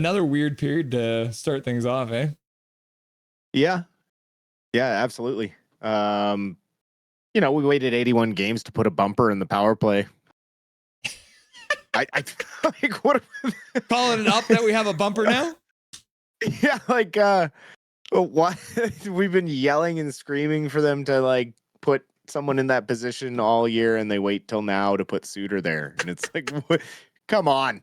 Another weird period to start things off, eh? Yeah. Yeah, absolutely. We waited 81 games to put a bumper in the power play. I like what Calling it up that we have a bumper now? Yeah, like what we've been yelling and screaming for them to like put someone in that position all year, and they wait till now to put Suter there. And it's like come on.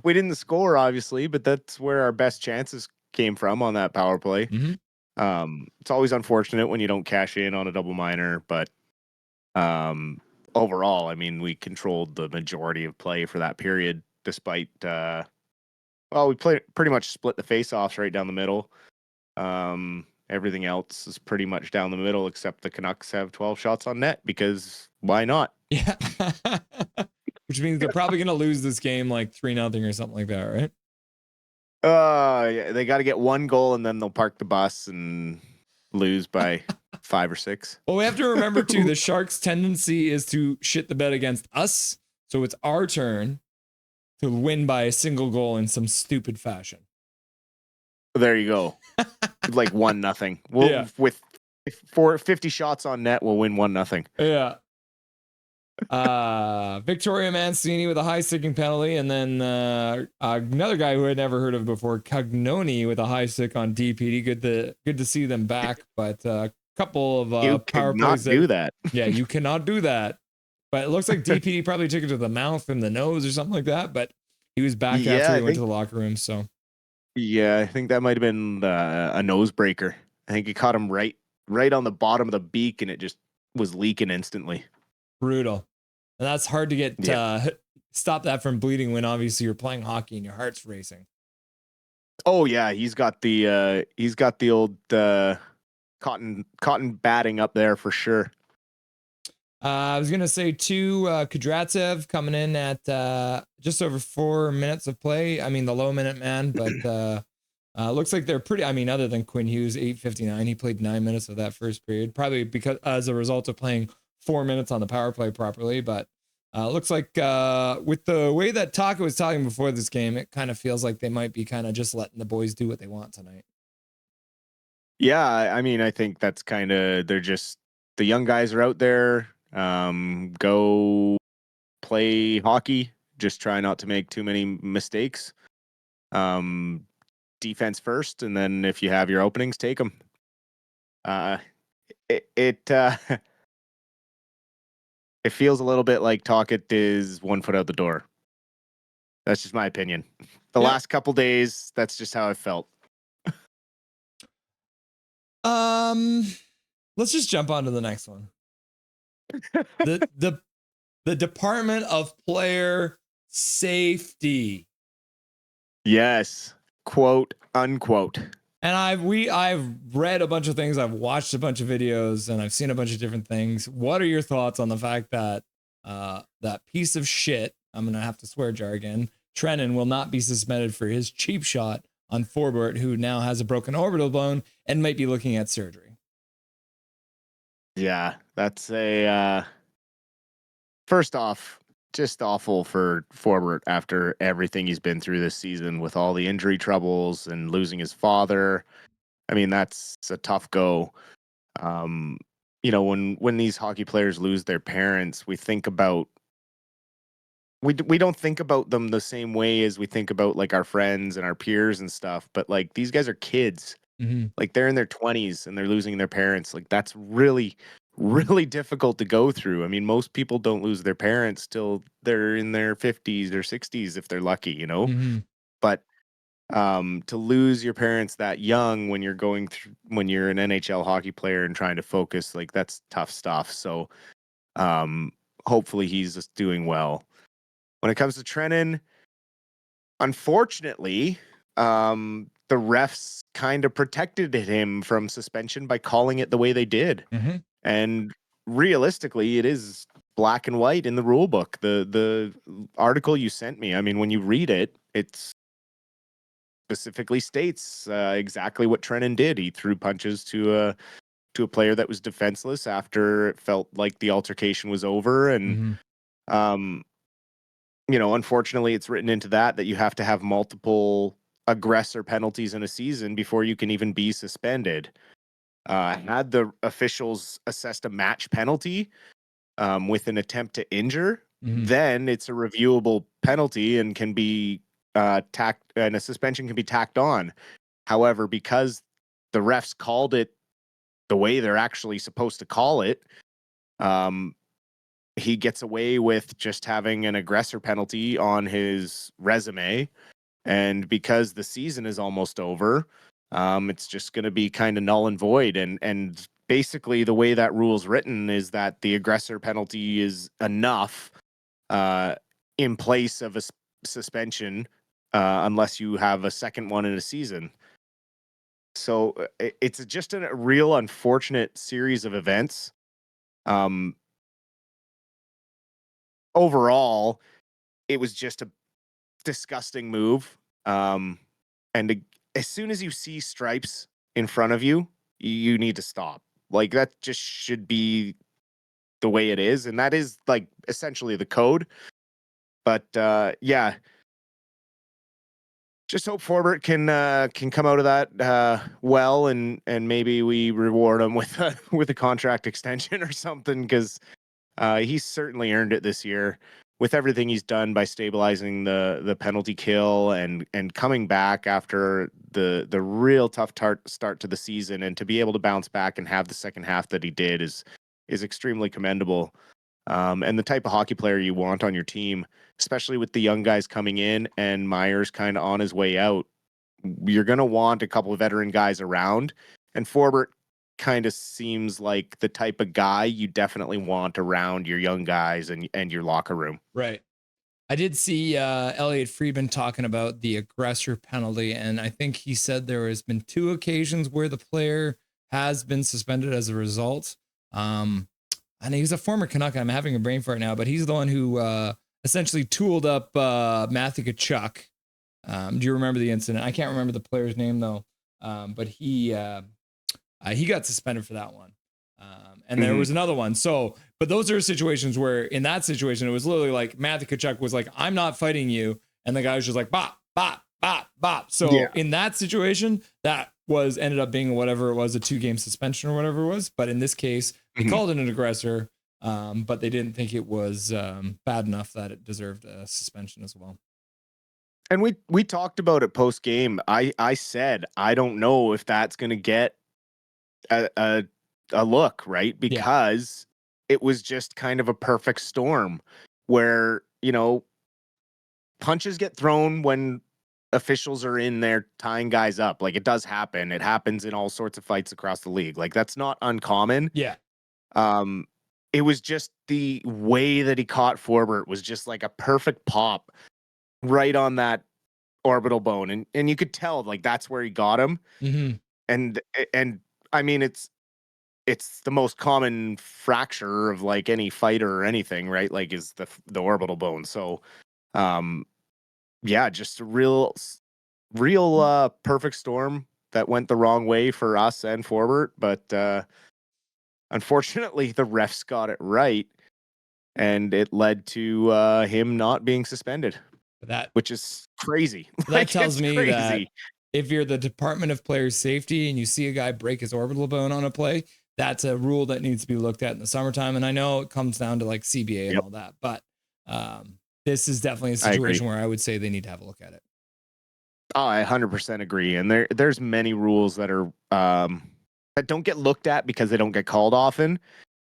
We didn't score obviously, but that's where our best chances came from on that power play. Mm-hmm. It's always unfortunate when you don't cash in on a double minor, but overall, I mean, we controlled the majority of play for that period, despite we pretty much split the face-offs right down the middle. Everything else is pretty much down the middle, except the Canucks have 12 shots on net, because why not? Yeah. Which means they're probably going to lose this game like 3-0 or something like that, right? Yeah, they got to get one goal, and then they'll park the bus and lose by 5 or 6. Well, we have to remember, too, the Sharks' tendency is to shit the bed against us. So it's our turn to win by a single goal in some stupid fashion. There you go. Like 1-0. We'll with 50 shots on net, we'll win 1-0. Yeah. Victoria Mancini with a high sticking penalty, and then another guy who I'd never heard of before, Cagnoni, with a high stick on DPD. Good to see them back, but a couple of power plays. Do that. Yeah, you cannot do that. But it looks like DPD probably took it to the mouth and the nose or something like that. But he was back after he went to the locker room. So yeah, I think that might have been a nose breaker. I think he caught him right on the bottom of the beak, and it just was leaking instantly. Brutal. And that's hard to get stop that from bleeding when obviously you're playing hockey and your heart's racing. Oh yeah, he's got the old cotton batting up there for sure. I was gonna say too, Kudratsev coming in at just over 4 minutes of play. I mean, the low minute man, but looks like they're pretty. I mean, other than Quinn Hughes, 8:59, he played 9 minutes of that first period, probably because as a result of playing 4 minutes on the power play properly. But looks like with the way that Tocchet was talking before this game, it kind of feels like they might be kind of just letting the boys do what they want tonight. Yeah, I mean, I think that's they're just, the young guys are out there. Go play hockey. Just try not to make too many mistakes. Defense first, and then if you have your openings, take them. It feels a little bit like Tocchet is 1 foot out the door. That's just my opinion. The last couple days, that's just how I felt. Let's just jump on to the next one. The Department of Player Safety. Yes, quote unquote. And I've read a bunch of things, I've watched a bunch of videos, and I've seen a bunch of different things. What are your thoughts on the fact that that piece of shit, I'm gonna have to swear jar again, Trenin, will not be suspended for his cheap shot on Forbort, who now has a broken orbital bone and might be looking at surgery? Yeah, that's first off, just awful for Forbort after everything he's been through this season with all the injury troubles and losing his father. I mean, that's a tough go. When these hockey players lose their parents, we think about, we don't think about them the same way as we think about like our friends and our peers and stuff. But like, these guys are kids. Mm-hmm. Like, they're in their 20s and they're losing their parents. Like, that's really, really difficult to go through. I mean, most people don't lose their parents till they're in their 50s or 60s if they're lucky, Mm-hmm. But to lose your parents that young when you're when you're an NHL hockey player and trying to focus, like, that's tough stuff. So hopefully he's just doing well. When it comes to Trenin, unfortunately, the refs kind of protected him from suspension by calling it the way they did. Mm-hmm. And realistically, it is black and white in the rule book. The article you sent me, I mean, when you read it, it specifically states exactly what Trenin did. He threw punches to a player that was defenseless after it felt like the altercation was over. And unfortunately, it's written into that you have to have multiple aggressor penalties in a season before you can even be suspended. Had the officials assessed a match penalty with an attempt to injure, then it's a reviewable penalty and can be and a suspension can be tacked on. However, because the refs called it the way they're actually supposed to call it, he gets away with just having an aggressor penalty on his resume. And because the season is almost over, it's just going to be kind of null and void. And basically, the way that rule's written is that the aggressor penalty is enough in place of a suspension unless you have a second one in a season. So it's just a real unfortunate series of events. Overall, it was just a disgusting move. As soon as you see stripes in front of you, you need to stop. Like, that just should be the way it is, and that is like essentially the code. But yeah, just hope Forbert can come out of that well, and maybe we reward him with a contract extension or something, because he's certainly earned it this year with everything he's done by stabilizing the penalty kill and coming back after the real tough start to the season, and to be able to bounce back and have the second half that he did is extremely commendable. And the type of hockey player you want on your team, especially with the young guys coming in and Myers kind of on his way out. You're going to want a couple of veteran guys around, and Forbert kind of seems like the type of guy you definitely want around your young guys and your locker room. Right. I did see Elliot Friedman talking about the aggressor penalty, and I think he said there has been 2 occasions where the player has been suspended as a result. And he's a former Canuck. I'm having a brain fart now, but he's the one who essentially tooled up Matthew Tkachuk. Do you remember the incident? I can't remember the player's name though, but he got suspended for that one. And there was another one. So, but those are situations where in that situation, it was literally like Matthew Tkachuk was like, I'm not fighting you. And the guy was just like, bop, bop, bop, bop. So in that situation, that ended up being whatever it was, a 2-game suspension or whatever it was. But in this case, they called it an aggressor, but they didn't think it was bad enough that it deserved a suspension as well. And we talked about it post game. I said, I don't know if that's going to get a look, right? Because it was just kind of a perfect storm where, punches get thrown when officials are in there tying guys up. Like, it does happen. It happens in all sorts of fights across the league. Like, that's not uncommon. Yeah. It was just the way that he caught Forbert was just like a perfect pop right on that orbital bone. And you could tell, like, that's where he got him. And I mean, it's the most common fracture of like any fighter or anything, right? Like, is the orbital bone. So, yeah, just a real perfect storm that went the wrong way for us and Forbert. But unfortunately, the refs got it right, and it led to him not being suspended. Which is crazy. That tells me that if you're the Department of Player Safety and you see a guy break his orbital bone on a play, that's a rule that needs to be looked at in the summertime. And I know it comes down to like CBA and all that, but this is definitely a situation where I would say they need to have a look at it. Oh, I 100% agree. And there's many rules that are that don't get looked at because they don't get called often.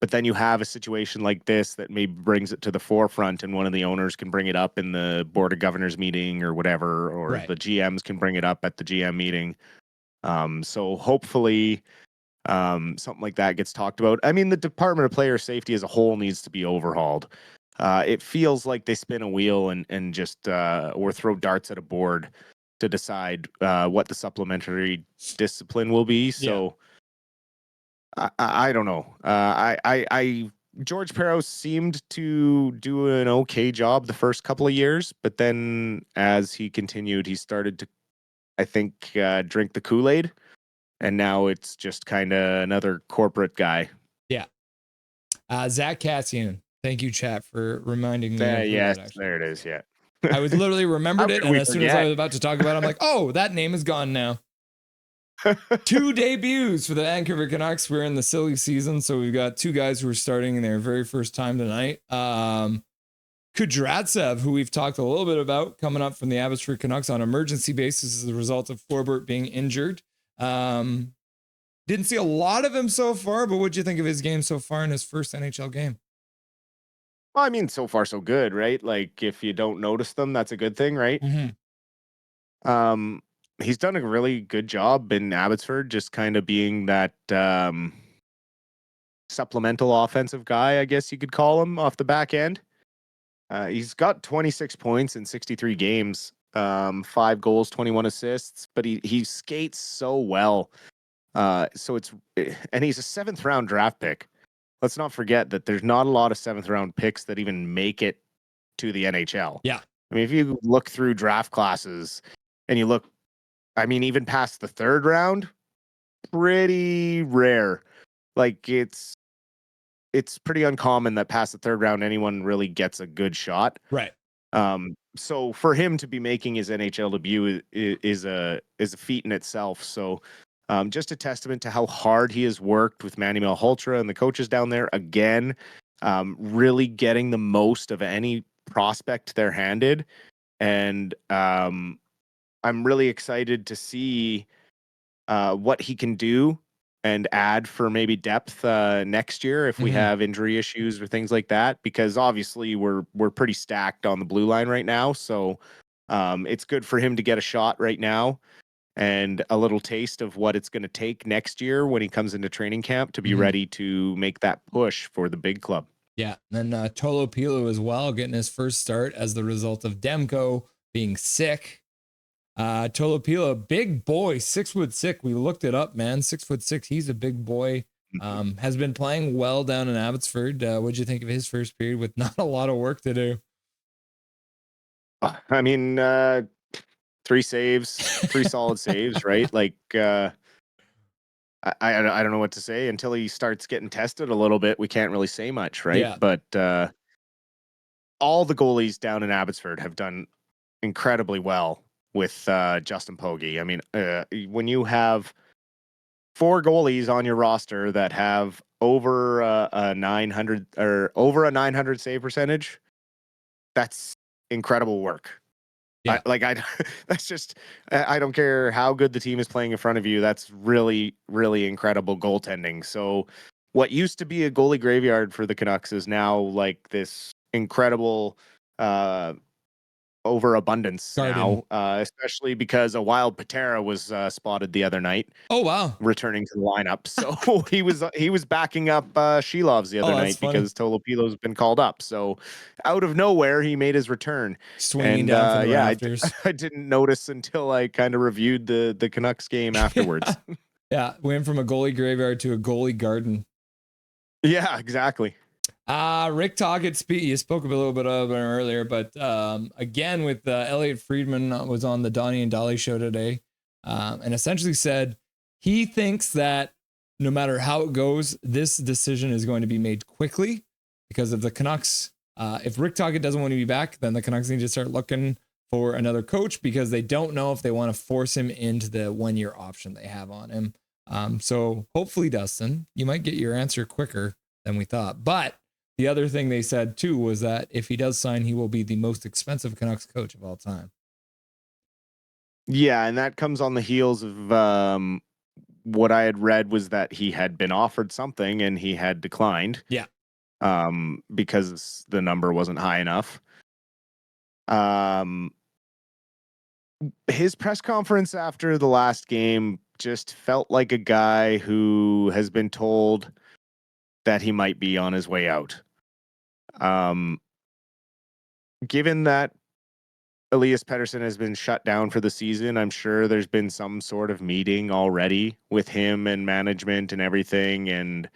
But then you have a situation like this that maybe brings it to the forefront, and one of the owners can bring it up in the board of governors meeting or whatever, or the GMs can bring it up at the GM meeting. So hopefully something like that gets talked about. I mean, the Department of Player Safety as a whole needs to be overhauled. It feels like they spin a wheel and just or throw darts at a board to decide what the supplementary discipline will be. So I don't know. George Peros seemed to do an okay job the first couple of years, but then as he continued, he started to, I think, drink the Kool-Aid, and now it's just kind of another corporate guy. Yeah. Zach Kassian, Thank you, chat, for reminding me of who Yes, that actually there it is. is. Yeah. I was literally How remembered it, could and we as soon as I forget? was about to talk about it, I'm like, oh, that name is gone now. 2 debuts for the Vancouver Canucks. We're in the silly season, so we've got 2 guys who are starting their very first time tonight. Kudratsev, who we've talked a little bit about, coming up from the Abbotsford Canucks on emergency basis as a result of Forbert being injured. Didn't see a lot of him so far, but what'd you think of his game so far in his first NHL game? Well, I mean, so far so good, right? Like, if you don't notice them, that's a good thing, right? Um, he's done a really good job in Abbotsford, just kind of being that supplemental offensive guy, I guess you could call him, off the back end. He's got 26 points in 63 games, 5 goals, 21 assists, but he skates so well. And he's a 7th round draft pick. Let's not forget that there's not a lot of 7th round picks that even make it to the NHL. Yeah. I mean, if you look through draft classes and you look, I mean, even past the 3rd round, pretty rare. Like, it's pretty uncommon that past the 3rd round anyone really gets a good shot. Right. So for him to be making his NHL debut is a feat in itself. So just a testament to how hard he has worked with Manny Malhotra and the coaches down there. Again, really getting the most of any prospect they're handed. And I'm really excited to see what he can do and add for maybe depth next year if we have injury issues or things like that, because obviously we're pretty stacked on the blue line right now. So it's good for him to get a shot right now and a little taste of what it's going to take next year when he comes into training camp to be ready to make that push for the big club. Yeah. And then Tolopilo as well, getting his first start as the result of Demko being sick. Tolopilo, big boy, 6'6". We looked it up, man. 6'6". He's a big boy. Has been playing well down in Abbotsford. What'd you think of his first period with not a lot of work to do? I mean, 3 saves, 3 solid saves, right? Like, I don't know what to say until he starts getting tested a little bit. We can't really say much, right? Yeah. But all the goalies down in Abbotsford have done incredibly well with Justin Pogge. I mean, when you have 4 goalies on your roster that have over a 900 or over a 900 save percentage, that's incredible work. Yeah. That's just, I don't care how good the team is playing in front of you. That's really, really incredible goaltending. So what used to be a goalie graveyard for the Canucks is now like this incredible overabundance Garden. now, especially because a wild Patera was spotted the other night. Oh, wow. Returning to the lineup. So he was backing up Shilov's the other night funny. because Tolopilo's been called up. So out of nowhere, he made his return. Swinging And down from the rafters. I didn't notice until I kind of reviewed the Canucks game afterwards. Yeah. Went from a goalie graveyard to a goalie garden. Yeah, exactly. Rick Tocchet, you spoke a little bit of it earlier, but again with Elliot Friedman was on the Donnie and Dolly show today, and essentially said he thinks that no matter how it goes, this decision is going to be made quickly because of the Canucks. If Rick Tocchet doesn't want to be back, then the Canucks need to start looking for another coach because they don't know if they want to force him into the 1-year option they have on him. So hopefully, Dustin, you might get your answer quicker than we thought, but the other thing they said too was that if he does sign, he will be the most expensive Canucks coach of all time. Yeah, and that comes on the heels of what I had read was that he had been offered something and he had declined. Yeah. Because the number wasn't high enough. His press conference after the last game just felt like a guy who has been told that he might be on his way out. Given that Elias Pettersson has been shut down for the season, I'm sure there's been some sort of meeting already with him and management and everything. And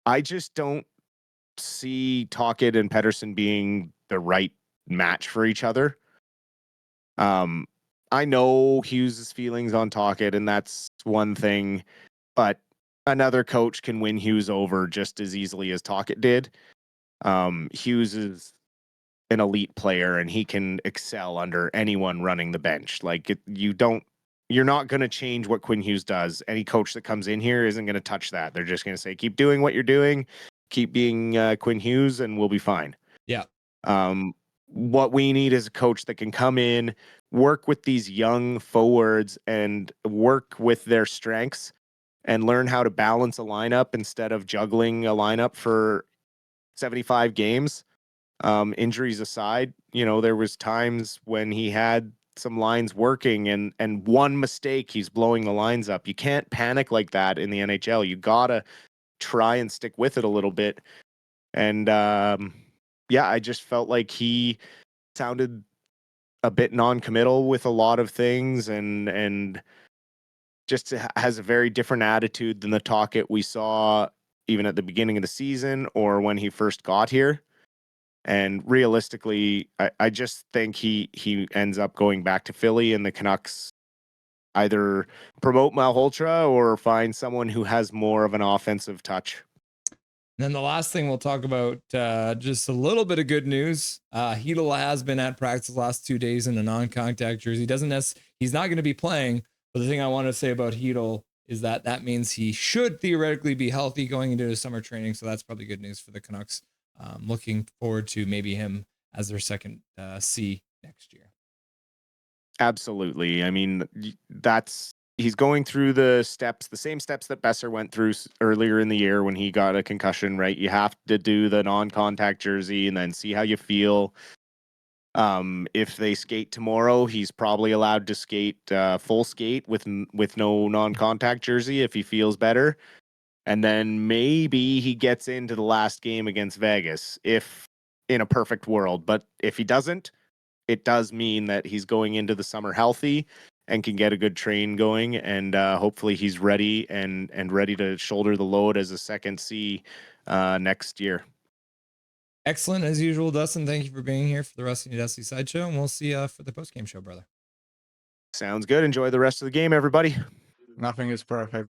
I just don't see Tocchet and Pettersson being the right match for each other. I know Hughes' feelings on Tocchet, and that's one thing, but another coach can win Hughes over just as easily as Tocchet did. Hughes is an elite player and he can excel under anyone running the bench. Like you're not going to change what Quinn Hughes does. Any coach that comes in here isn't going to touch that. They're just going to say, keep doing what you're doing, keep being Quinn Hughes, and we'll be fine. Yeah. What we need is a coach that can come in, work with these young forwards and work with their strengths and learn how to balance a lineup instead of juggling a lineup for 75 games. Injuries aside, there was times when he had some lines working and one mistake, he's blowing the lines up. You can't panic like that in the NHL. You gotta try and stick with it a little bit. And I just felt like he sounded a bit non-committal with a lot of things and just has a very different attitude than the Tocchet we saw even at the beginning of the season or when he first got here. And realistically, I just think he ends up going back to Philly and the Canucks either promote Malhotra or find someone who has more of an offensive touch. And then the last thing we'll talk about, just a little bit of good news. Chytil has been at practice the last 2 days in a non-contact jersey. He's not going to be playing. But the thing I want to say about Chytil is that means he should theoretically be healthy going into his summer training. So that's probably good news for the Canucks. Looking forward to maybe him as their second C next year. Absolutely. I mean, he's going through the same steps that Besser went through earlier in the year when he got a concussion, right? You have to do the non-contact jersey and then see how you feel. If they skate tomorrow, he's probably allowed to skate full skate with no non-contact jersey if he feels better. And then maybe he gets into the last game against Vegas if in a perfect world. But if he doesn't, it does mean that he's going into the summer healthy and can get a good train going. And hopefully he's ready and ready to shoulder the load as a second C next year. Excellent. As usual, Dustin, thank you for being here for the Rusty and Dusty Sideshow. And we'll see you for the post-game show, brother. Sounds good. Enjoy the rest of the game, everybody. Nothing is perfect.